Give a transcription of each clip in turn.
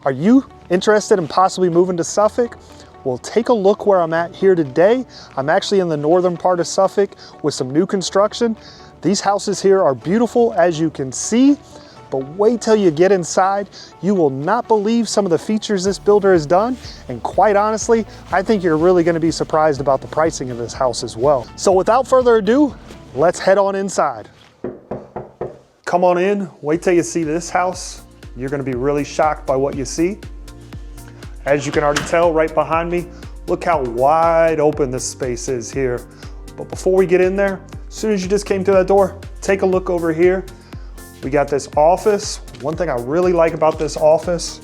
Are you interested in possibly moving to Suffolk? Well, take a look where I'm at here today. I'm actually in the northern part of Suffolk with some new construction. These houses here are beautiful, as you can see, but wait till you get inside. You will not believe some of the features this builder has done. And quite honestly, I think you're really gonna be surprised about the pricing of this house as well. So without further ado, let's head on inside. Come on in, wait till you see this house. You're gonna be really shocked by what you see. As you can already tell right behind me, look how wide open this space is here. But before we get in there, as soon as you just came through that door, take a look over here. We got this office. One thing I really like about this office,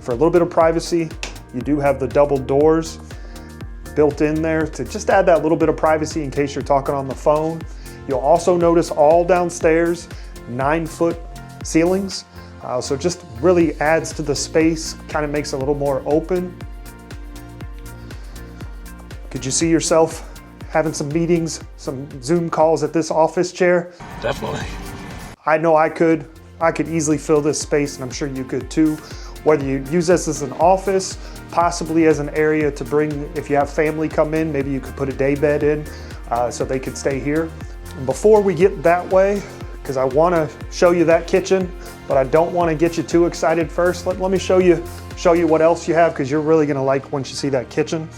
for a little bit of privacy, you do have the double doors built in there to just add that little bit of privacy in case you're talking on the phone. You'll also notice all downstairs, 9-foot ceilings. So just really adds to the space, kind of makes it a little more open. Could you see yourself having some meetings, some Zoom calls at this office chair? Definitely. I know I could easily fill this space, and I'm sure you could too. Whether you use this as an office, possibly as an area to bring, if you have family come in, maybe you could put a day bed in so they could stay here. And before we get that way, because I want to show you that kitchen, but I don't want to get you too excited first. Let me show you what else you have, because you're really going to like once you see that kitchen.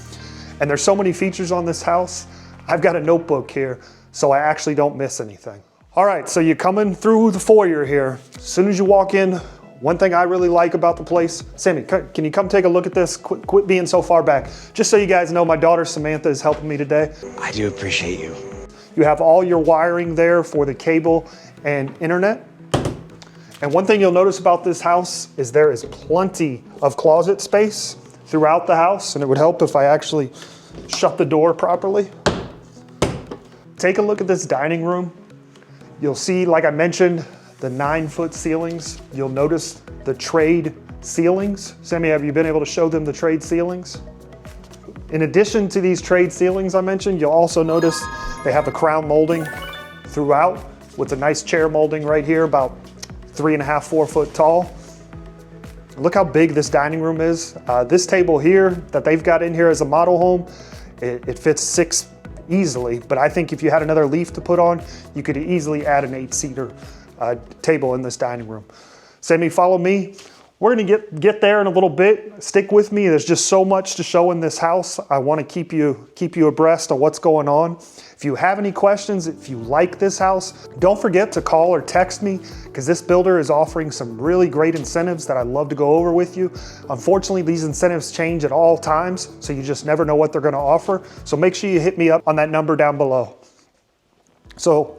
And there's so many features on this house. I've got a notebook here, so I actually don't miss anything. All right, so you're coming through the foyer here. As soon as you walk in, one thing I really like about the place, Sammy, can you come take a look at this? Quit being so far back. Just so you guys know, my daughter Samantha is helping me today. I do appreciate you. You have all your wiring there for the cable and internet. And one thing you'll notice about this house is there is plenty of closet space throughout the house, and it would help if I actually shut the door properly. Take a look at this dining room. You'll see, like I mentioned, the 9-foot ceilings. You'll notice the trade ceilings. Sammy, have you been able to show them the trade ceilings? In addition to these trade ceilings I mentioned, you'll also notice they have the crown molding throughout with a nice chair molding right here, about 3.5, 4 foot tall. Look how big this dining room is. This table here that they've got in here as a model home, it fits 6 easily, but I think if you had another leaf to put on, you could easily add an 8-seater table in this dining room. Sammy, follow me. We're gonna get there in a little bit. Stick with me. There's just so much to show in this house. I wanna keep you abreast of what's going on. If you have any questions, if you like this house, don't forget to call or text me, because this builder is offering some really great incentives that I'd love to go over with you. Unfortunately, these incentives change at all times, so you just never know what they're gonna offer. So make sure you hit me up on that number down below. So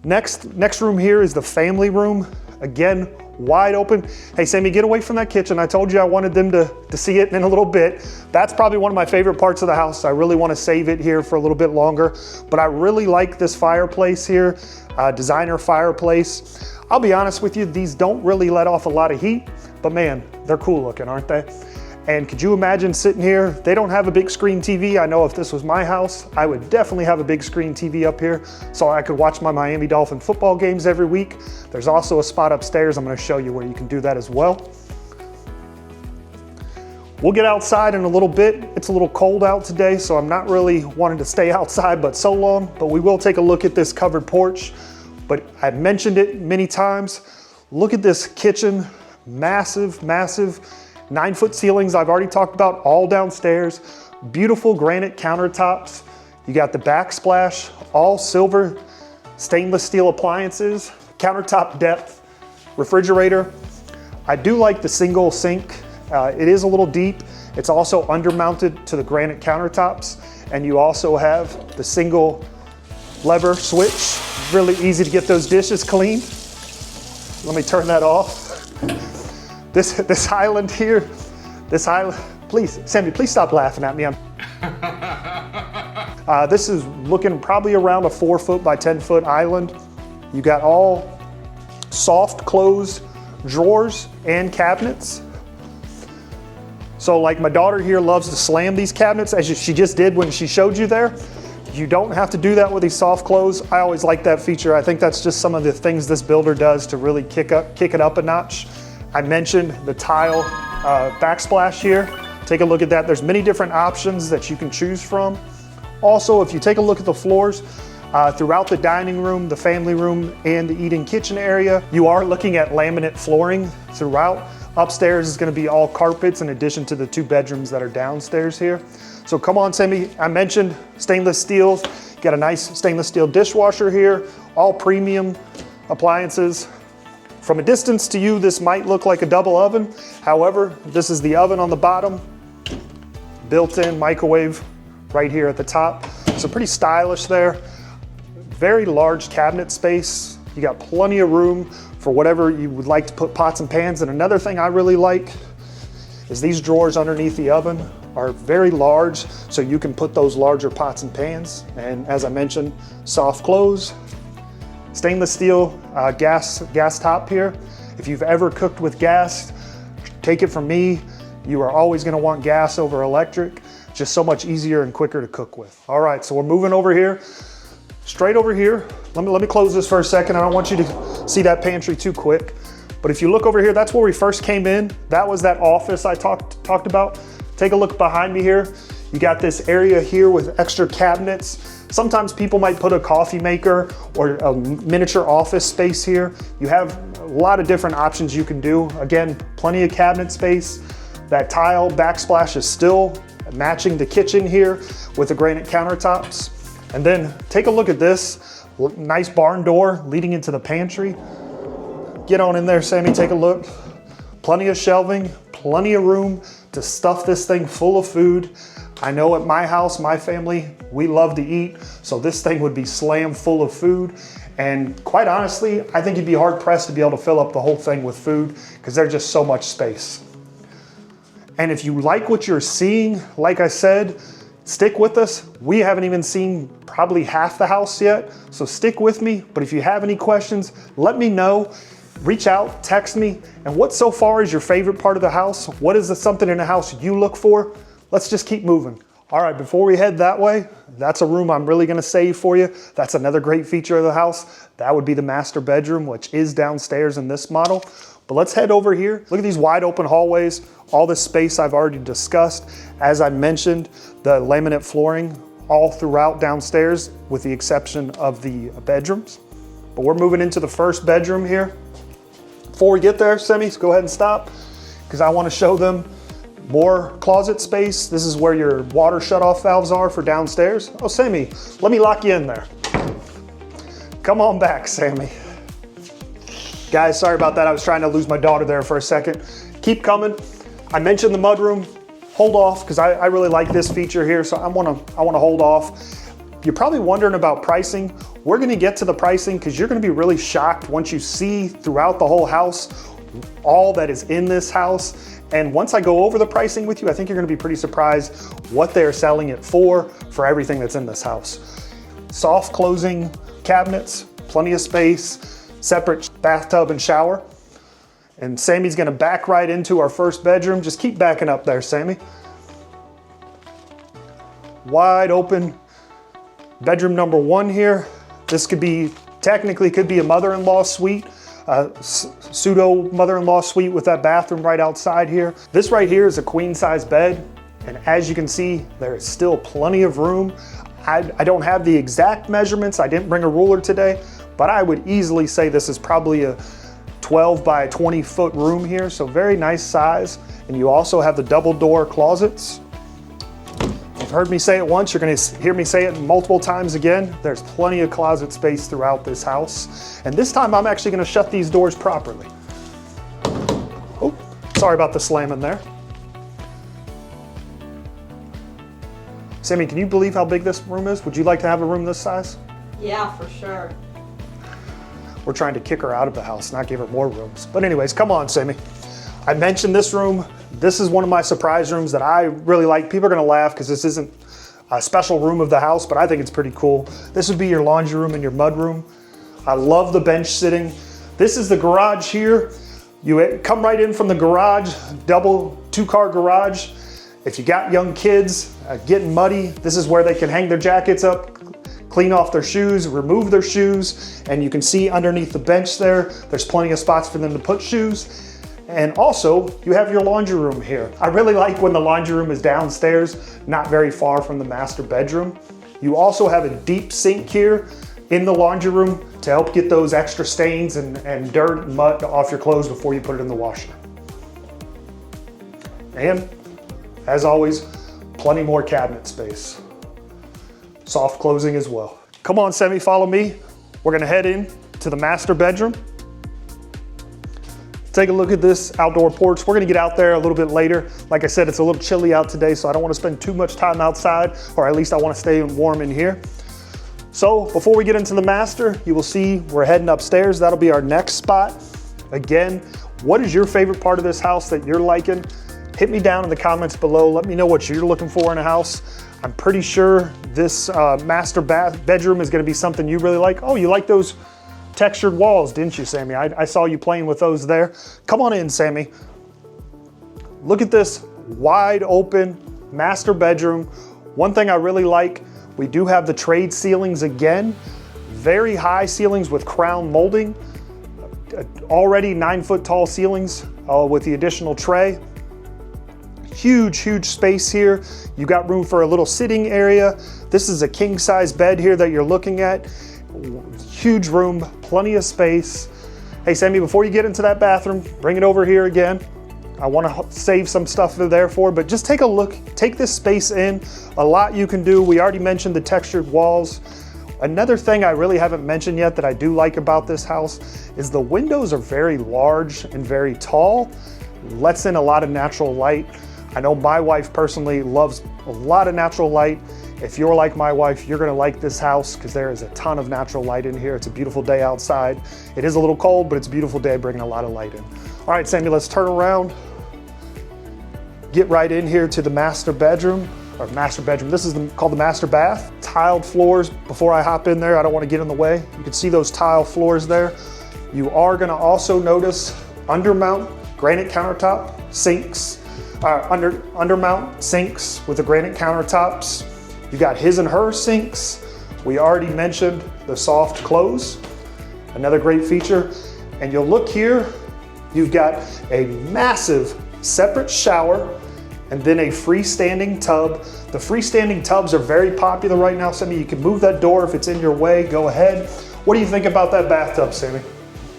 next room here is the family room. Again, wide open. Hey, Sammy, get away from that kitchen. I told you I wanted them to see it in a little bit. That's probably one of my favorite parts of the house. I really want to save it here for a little bit longer, but I really like this fireplace here, designer fireplace. I'll be honest with you, these don't really let off a lot of heat, but man, they're cool looking, aren't they? And could you imagine sitting here? They don't have a big screen TV. I know if this was my house, I would definitely have a big screen TV up here so I could watch my Miami Dolphin football games every week. There's also a spot upstairs I'm gonna show you where you can do that as well. We'll get outside in a little bit. It's a little cold out today, so I'm not really wanting to stay outside but so long, but we will take a look at this covered porch. But I've mentioned it many times. Look at this kitchen, massive, massive. 9-foot ceilings I've already talked about, all downstairs. Beautiful granite countertops. You got the backsplash, all silver stainless steel appliances, countertop depth, refrigerator. I do like the single sink. It is a little deep. It's also undermounted to the granite countertops. And you also have the single lever switch. Really easy to get those dishes clean. Let me turn that off. This island here, please, Sammy, please stop laughing at me. This is looking probably around a 4-foot by 10-foot island. You got all soft closed drawers and cabinets. So like my daughter here loves to slam these cabinets, as she just did when she showed you there. You don't have to do that with these soft close. I always like that feature. I think that's just some of the things this builder does to really kick it up a notch. I mentioned the tile backsplash here. Take a look at that. There's many different options that you can choose from. Also, if you take a look at the floors, throughout the dining room, the family room, and the eating kitchen area, you are looking at laminate flooring throughout. Upstairs is going to be all carpets in addition to the 2 bedrooms that are downstairs here. So come on, Sammy. I mentioned stainless steels. Got a nice stainless steel dishwasher here, all premium appliances. From a distance to you, this might look like a double oven. However, this is the oven on the bottom, built-in microwave right here at the top. So pretty stylish there. Very large cabinet space. You got plenty of room for whatever you would like to put pots and pans. And another thing I really like is these drawers underneath the oven are very large, so you can put those larger pots and pans. And as I mentioned, soft close. Stainless steel gas top here. If you've ever cooked with gas, take it from me, you are always gonna want gas over electric. Just so much easier and quicker to cook with. All right, so we're moving over here. Straight over here, let me close this for a second. I don't want you to see that pantry too quick. But if you look over here, that's where we first came in. That was that office I talked about. Take a look behind me here. You got this area here with extra cabinets. Sometimes people might put a coffee maker or a miniature office space here. You have a lot of different options you can do. Again, plenty of cabinet space. That tile backsplash is still matching the kitchen here with the granite countertops. And then take a look at this nice barn door leading into the pantry. Get on in there, Sammy, take a look. Plenty of shelving, plenty of room to stuff this thing full of food. I know at my house, my family, we love to eat, so this thing would be slammed full of food. And quite honestly, I think you'd be hard pressed to be able to fill up the whole thing with food because there's just so much space. And if you like what you're seeing, like I said, stick with us. We haven't even seen probably half the house yet, so stick with me. But if you have any questions, let me know. Reach out, text me. And what so far is your favorite part of the house? What is something in the house you look for? Let's just keep moving. All right, before we head that way, that's a room I'm really gonna save for you. That's another great feature of the house. That would be the master bedroom, which is downstairs in this model. But let's head over here. Look at these wide open hallways. All this space I've already discussed. As I mentioned, the laminate flooring all throughout downstairs with the exception of the bedrooms. But we're moving into the first bedroom here. Before we get there, Semis, go ahead and stop because I want to show them more closet space. This is where your water shutoff valves are for downstairs. Oh, Sammy, let me lock you in there. Come on back, Sammy. Guys, sorry about that. I was trying to lose my daughter there for a second. Keep coming. I mentioned the mudroom. Hold off because I really like this feature here, so I wanna hold off. You're probably wondering about pricing. We're gonna get to the pricing because you're gonna be really shocked once you see throughout the whole house all that is in this house. And once I go over the pricing with you, I think you're gonna be pretty surprised what they're selling it for everything that's in this house. Soft closing cabinets, plenty of space, separate bathtub and shower. And Sammy's gonna back right into our first bedroom. Just keep backing up there, Sammy. Wide open bedroom number 1 here. This technically could be a mother-in-law suite, pseudo mother-in-law suite with that bathroom right outside here. This right here is a queen size bed. And as you can see, there is still plenty of room. I don't have the exact measurements. I didn't bring a ruler today, but I would easily say this is probably a 12 by 20 foot room here. So very nice size. And you also have the double door closets. You've heard me say it once, you're gonna hear me say it multiple times again. There's plenty of closet space throughout this house. And this time I'm actually gonna shut these doors properly. Oh, sorry about the slamming there. Sammy, can you believe how big this room is? Would you like to have a room this size? Yeah, for sure. We're trying to kick her out of the house, not give her more rooms. But anyways, come on, Sammy. I mentioned this room. This is one of my surprise rooms that I really like. People are gonna laugh because this isn't a special room of the house, but I think it's pretty cool. This would be your laundry room and your mud room. I love the bench sitting. This is the garage here. You come right in from the garage, double 2-car garage. If you got young kids getting muddy, this is where they can hang their jackets up, clean off their shoes, remove their shoes, and you can see underneath the bench there's plenty of spots for them to put shoes. And also, you have your laundry room here. I really like when the laundry room is downstairs, not very far from the master bedroom. You also have a deep sink here in the laundry room to help get those extra stains and dirt and mud off your clothes before you put it in the washer. And, as always, plenty more cabinet space. Soft closing as well. Come on, Sammy, follow me. We're gonna head in to the master bedroom. Take a look at this outdoor porch. We're gonna get out there a little bit later. Like I said, it's a little chilly out today, so I don't wanna spend too much time outside, or at least I wanna stay warm in here. So before we get into the master, you will see we're heading upstairs. That'll be our next spot. Again, what is your favorite part of this house that you're liking? Hit me down in the comments below. Let me know what you're looking for in a house. I'm pretty sure this master bedroom is gonna be something you really like. Oh, you like those textured walls, didn't you, Sammy? I saw you playing with those there. Come on in, Sammy. Look at this wide open master bedroom. One thing I really like, we do have the trade ceilings again. Very high ceilings with crown molding. Already 9-foot tall ceilings with the additional tray. Huge space here. You got room for a little sitting area. This is a king size bed here that you're looking at. Huge room, plenty of space. Hey Sammy, before you get into that bathroom, bring it over here again. I want to save some stuff there for, but just take a look, take this space in. A lot you can do. We already mentioned the textured walls. Another thing I really haven't mentioned yet that I do like about this house is the windows are very large and very tall. Lets in a lot of natural light. I know my wife personally loves a lot of natural light. If you're like my wife, you're gonna like this house because there is a ton of natural light in here. It's a beautiful day outside. It is a little cold, but it's a beautiful day bringing a lot of light in. All right, Sammy, let's turn around. Get right in here to the master bedroom, or master bedroom. This is called the master bath. Tiled floors. Before I hop in there, I don't want to get in the way. You can see those tile floors there. You are gonna also notice undermount granite countertop sinks, undermount sinks with the granite countertops. You got his and her sinks. We already mentioned the soft close, another great feature. And you'll look here, you've got a massive separate shower and then a freestanding tub. The freestanding tubs are very popular right now, Sammy. You can move that door if it's in your way, go ahead. What do you think about that bathtub, Sammy?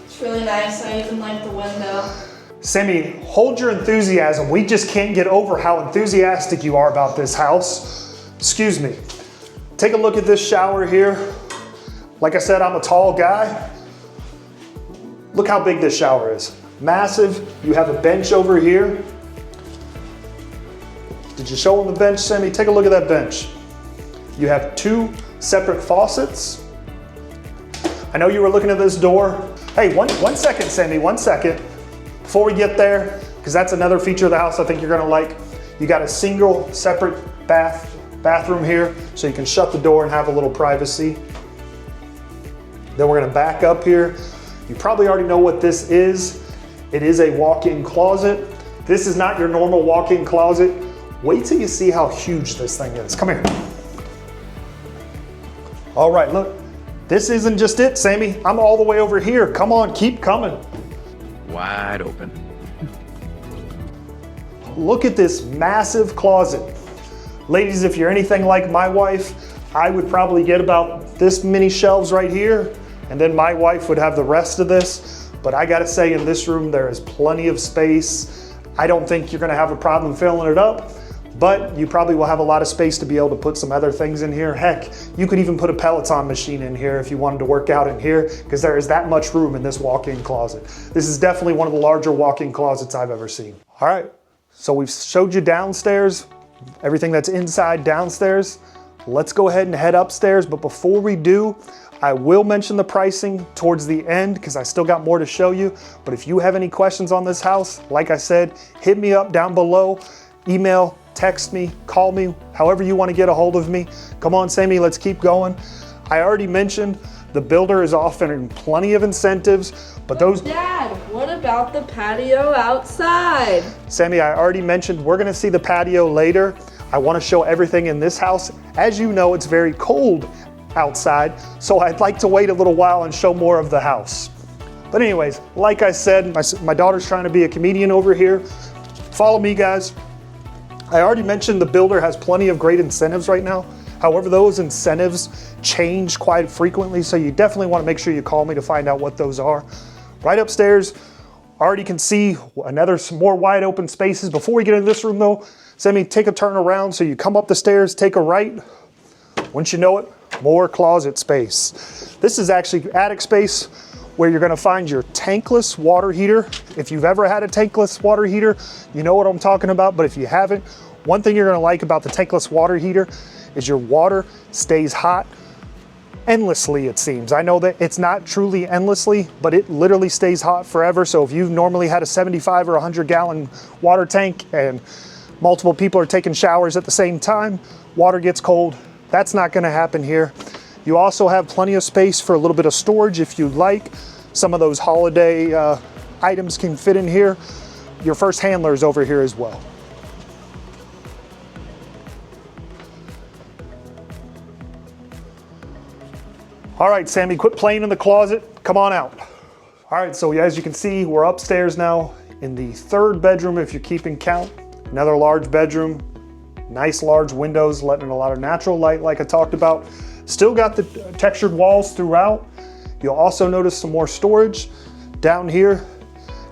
It's really nice, I even like the window. Sammy, hold your enthusiasm. We just can't get over how enthusiastic you are about this house. Excuse me. Take a look at this shower here. Like I said, I'm a tall guy. Look how big this shower is. Massive. You have a bench over here. Did you show them the bench, Sammy? Take a look at that bench. You have 2 separate faucets. I know you were looking at this door. Hey, one second, Sammy, 1 second. Before we get there, because that's another feature of the house I think you're gonna like. You got a single separate bathroom here, so you can shut the door and have a little privacy. Then we're gonna back up here. You probably already know what this is. It is a walk-in closet. This is not your normal walk-in closet. Wait till you see how huge this thing is. Come here. All right, look. This isn't just it, Sammy. I'm all the way over here. Come on, keep coming. Wide open. Look at this massive closet. Ladies, if you're anything like my wife, I would probably get about this many shelves right here, and then my wife would have the rest of this. But I gotta say, in this room, there is plenty of space. I don't think you're gonna have a problem filling it up, but you probably will have a lot of space to be able to put some other things in here. Heck, you could even put a Peloton machine in here if you wanted to work out in here, because there is that much room in this walk-in closet. This is definitely one of the larger walk-in closets I've ever seen. All right, so we've showed you downstairs, everything that's inside downstairs. Let's go ahead and head upstairs, but before we do, I will mention the pricing towards the end because I still got more to show you. But if you have any questions on this house, like I said, hit me up down below, email, text me, call me, however you want to get a hold of me. Come on, Sammy, let's keep going. I already mentioned the builder is offering plenty of incentives, but those... Dad, what about the patio outside? Sammy, I already mentioned we're gonna see the patio later. I wanna show everything in this house. As you know, it's very cold outside, so I'd like to wait a little while and show more of the house. But anyways, like I said, my daughter's trying to be a comedian over here. Follow me, guys. I already mentioned the builder has plenty of great incentives right now. However, those incentives change quite frequently, so you definitely want to make sure you call me to find out what those are. Right upstairs, already can see some more wide open spaces. Before we get into this room though, Sammy, take a turn around. So you come up the stairs, take a right. Once you know it, more closet space. This is actually attic space where you're gonna find your tankless water heater. If you've ever had a tankless water heater, you know what I'm talking about, but if you haven't, one thing you're gonna like about the tankless water heater is your water stays hot endlessly, it seems. I know that it's not truly endlessly, but it literally stays hot forever. So if you've normally had a 75 or 100 gallon water tank and multiple people are taking showers at the same time, water gets cold. That's not gonna happen here. You also have plenty of space for a little bit of storage if you'd like. Some of those holiday items can fit in here. Your first handler is over here as well. All right, Sammy, quit playing in the closet. Come on out. All right, so as you can see, we're upstairs now in the third bedroom if you're keeping count. Another large bedroom, nice large windows, letting in a lot of natural light like I talked about. Still got the textured walls throughout. You'll also notice some more storage down here.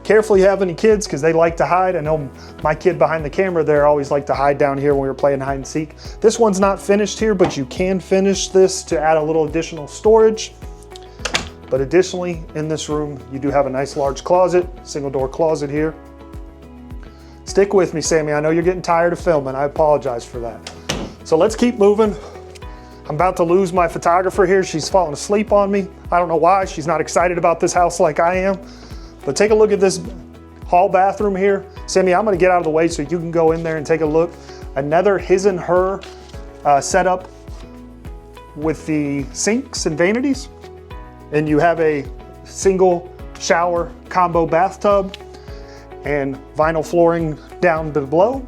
Careful you have any kids because they like to hide. I know my kid behind the camera there always liked to hide down here when we were playing hide and seek. This one's not finished here, but you can finish this to add a little additional storage. But additionally, in this room, you do have a nice large closet, single door closet here. Stick with me, Sammy. I know you're getting tired of filming. I apologize for that. So let's keep moving. I'm about to lose my photographer here. She's falling asleep on me. I don't know why. She's not excited about this house like I am. But take a look at this hall bathroom here. Sammy, I'm gonna get out of the way so you can go in there and take a look. Another his and her setup with the sinks and vanities. And you have a single shower combo bathtub and vinyl flooring down below.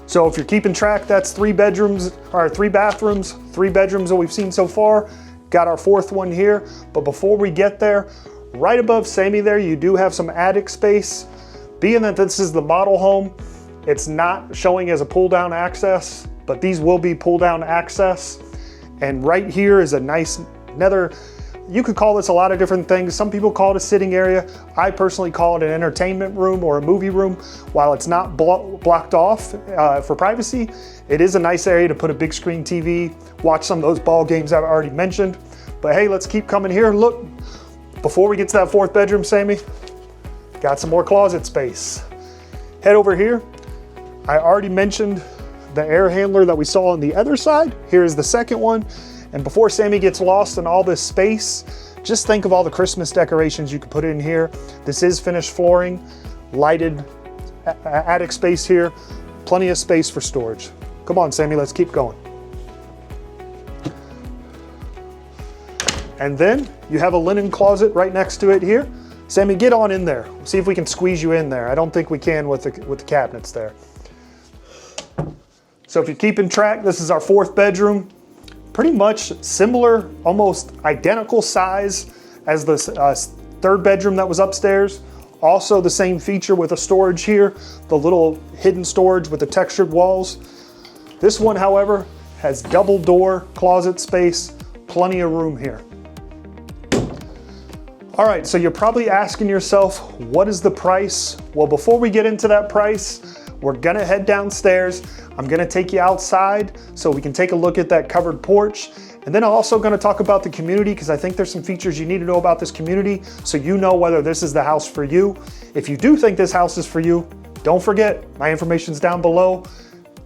So if you're keeping track, that's 3 bathrooms, 3 bedrooms that we've seen so far. Got our 4th one here, but before we get there, right above Sammy there, you do have some attic space. Being that this is the model home, it's not showing as a pull down access, but these will be pull down access. And right here is a nice nether, you could call this a lot of different things. Some people call it a sitting area. I personally call it an entertainment room or a movie room. While it's not blocked off for privacy, it is a nice area to put a big screen TV, watch some of those ball games I've already mentioned. But hey, let's keep coming here. Look, before we get to that 4th bedroom, Sammy, got some more closet space. Head over here. I already mentioned the air handler that we saw on the other side. Here's the second one. And before Sammy gets lost in all this space, just think of all the Christmas decorations you could put in here. This is finished flooring, lighted attic space here, plenty of space for storage. Come on, Sammy, let's keep going. And then you have a linen closet right next to it here. Sammy, get on in there. See if we can squeeze you in there. I don't think we can with the cabinets there. So if you're keeping track, this is our 4th bedroom. Pretty much similar, almost identical size as the 3rd bedroom that was upstairs. Also the same feature with a storage here, the little hidden storage with the textured walls. This one, however, has double door closet space, plenty of room here. All right, so you're probably asking yourself, what is the price? Well, before we get into that price, we're gonna head downstairs. I'm gonna take you outside so we can take a look at that covered porch. And then I'm also gonna talk about the community because I think there's some features you need to know about this community so you know whether this is the house for you. If you do think this house is for you, don't forget, my information's down below.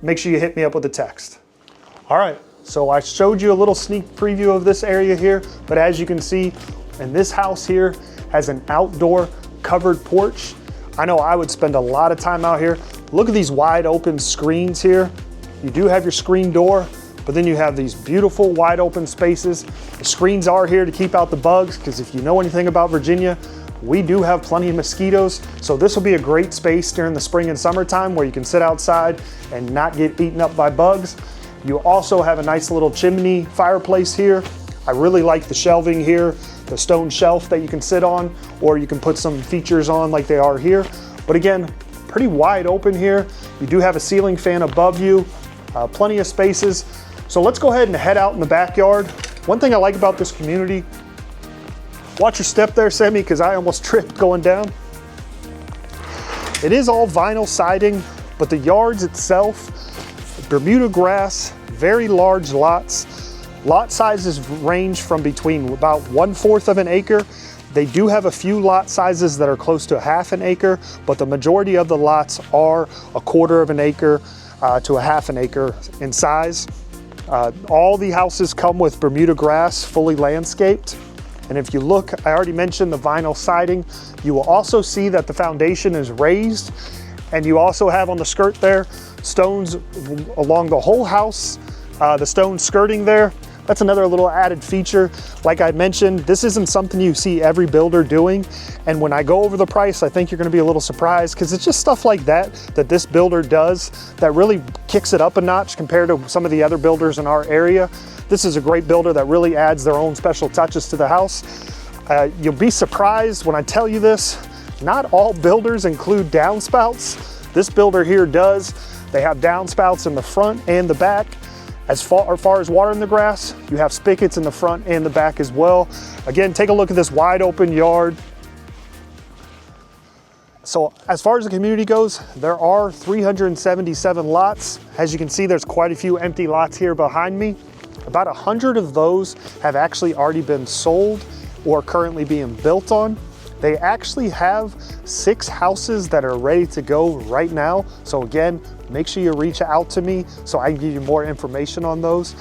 Make sure you hit me up with a text. All right, so I showed you a little sneak preview of this area here, but as you can see, and this house here has an outdoor covered porch. I know I would spend a lot of time out here. Look at these wide open screens here. You do have your screen door, but then you have these beautiful wide open spaces. The screens are here to keep out the bugs because if you know anything about Virginia, we do have plenty of mosquitoes. So this will be a great space during the spring and summertime where you can sit outside and not get eaten up by bugs. You also have a nice little chimney fireplace here. I really like the shelving here, the stone shelf that you can sit on, or you can put some features on like they are here. But again, pretty wide open here. You do have a ceiling fan above you, plenty of spaces. So let's go ahead and head out in the backyard. One thing I like about this community, watch your step there, Sammy, because I almost tripped going down. It is all vinyl siding, but the yards itself, Bermuda grass, very large lots. Lot sizes range from between about 1/4 of an acre. They do have a few lot sizes that are close to 1/2 an acre, but the majority of the lots are 1/4 of an acre to 1/2 an acre in size. All the houses come with Bermuda grass, fully landscaped. And if you look, I already mentioned the vinyl siding. You will also see that the foundation is raised, and you also have on the skirt there, stones along the whole house, the stone skirting there. That's another little added feature. Like I mentioned, this isn't something you see every builder doing. And when I go over the price, I think you're gonna be a little surprised because it's just stuff like that that this builder does that really kicks it up a notch compared to some of the other builders in our area. This is a great builder that really adds their own special touches to the house. You'll be surprised when I tell you this, not all builders include downspouts. This builder here does. They have downspouts in the front and the back. As far as watering the grass, you have spigots in the front and the back as well. Again, take a look at this wide open yard. So as far as the community goes, there are 377 lots. As you can see, there's quite a few empty lots here behind me. About 100 of those have actually already been sold or currently being built on. They actually have 6 houses that are ready to go right now. So again, make sure you reach out to me so I can give you more information on those.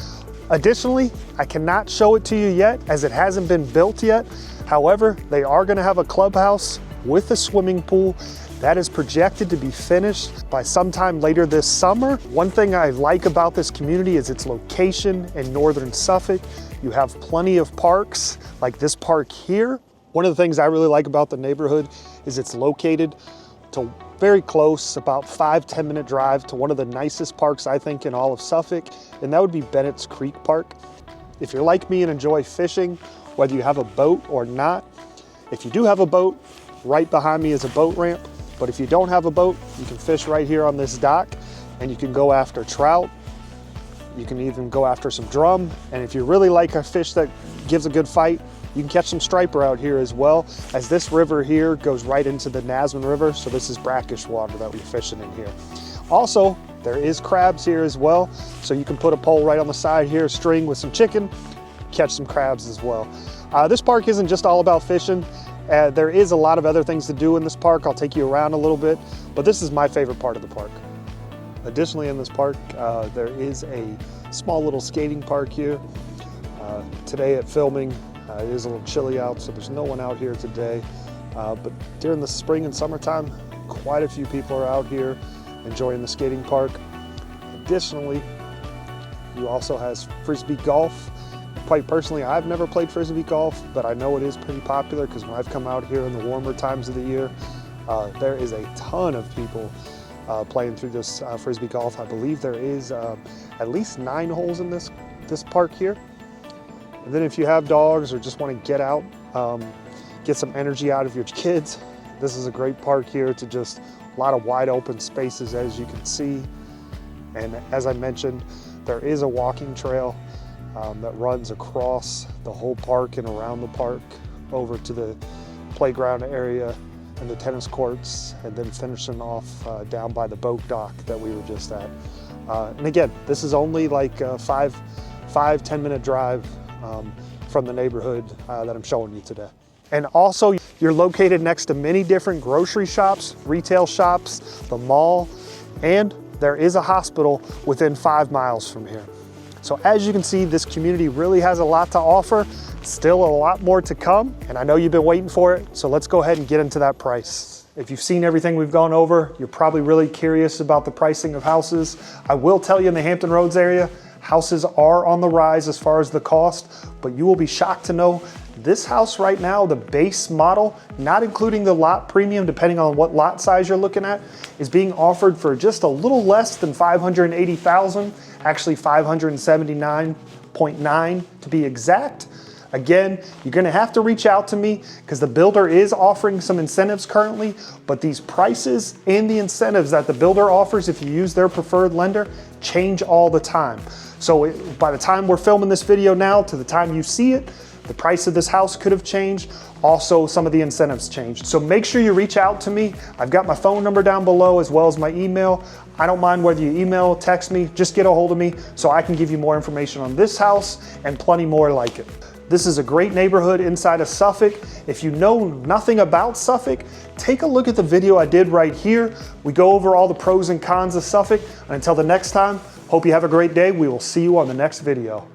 Additionally, I cannot show it to you yet as it hasn't been built yet. However, they are gonna have a clubhouse with a swimming pool that is projected to be finished by sometime later this summer. One thing I like about this community is its location in northern Suffolk. You have plenty of parks like this park here. One of the things I really like about the neighborhood is it's located to very close, about 5-10 minute drive to one of the nicest parks I think in all of Suffolk, and that would be Bennett's Creek Park. If you're like me and enjoy fishing, whether you have a boat or not, if you do have a boat, right behind me is a boat ramp. But if you don't have a boat, you can fish right here on this dock, and you can go after trout. You can even go after some drum. And if you really like a fish that gives a good fight, you can catch some striper out here as well, as this river here goes right into the Nasman River. So this is brackish water that we're fishing in here. Also, there is crabs here as well. So you can put a pole right on the side here, string with some chicken, catch some crabs as well. This park isn't just all about fishing. There is a lot of other things to do in this park. I'll take you around a little bit, but this is my favorite part of the park. Additionally, in this park, there is a small little skating park here. Today at filming, it is a little chilly out, so there's no one out here today. But during the spring and summertime, quite a few people are out here enjoying the skating park. Additionally, you also has Frisbee golf. Quite personally, I've never played Frisbee golf, but I know it is pretty popular because when I've come out here in the warmer times of the year, there is a ton of people playing through this Frisbee golf. I believe there is at least 9 holes in this park here. And then if you have dogs or just want to get out, get some energy out of your kids, this is a great park here to just a lot of wide open spaces as you can see. And as I mentioned, there is a walking trail that runs across the whole park and around the park over to the playground area and the tennis courts, and then finishing off down by the boat dock that we were just at. And again, this is only like a 5-10 minute drive from the neighborhood that I'm showing you today. And also, you're located next to many different grocery shops, retail shops, the mall, and there is a hospital within 5 miles from here. So as you can see, this community really has a lot to offer. Still a lot more to come, and I know you've been waiting for it, so let's go ahead and get into that price. If you've seen everything we've gone over, you're probably really curious about the pricing of houses. I will tell you, in the Hampton Roads area, houses are on the rise as far as the cost, but you will be shocked to know This house right now, the base model, not including the lot premium, depending on what lot size you're looking at, is being offered for just a little less than $580,000, actually $579.9 to be exact. Again, you're gonna have to reach out to me because the builder is offering some incentives currently, but these prices and the incentives that the builder offers if you use their preferred lender change all the time. So by the time we're filming this video now to the time you see it, the price of this house could have changed. Also, some of the incentives changed. So make sure you reach out to me. I've got my phone number down below as well as my email. I don't mind whether you email, text me, just get a hold of me so I can give you more information on this house and plenty more like it. This is a great neighborhood inside of Suffolk. If you know nothing about Suffolk, take a look at the video I did right here. We go over all the pros and cons of Suffolk. And until the next time, hope you have a great day. We will see you on the next video.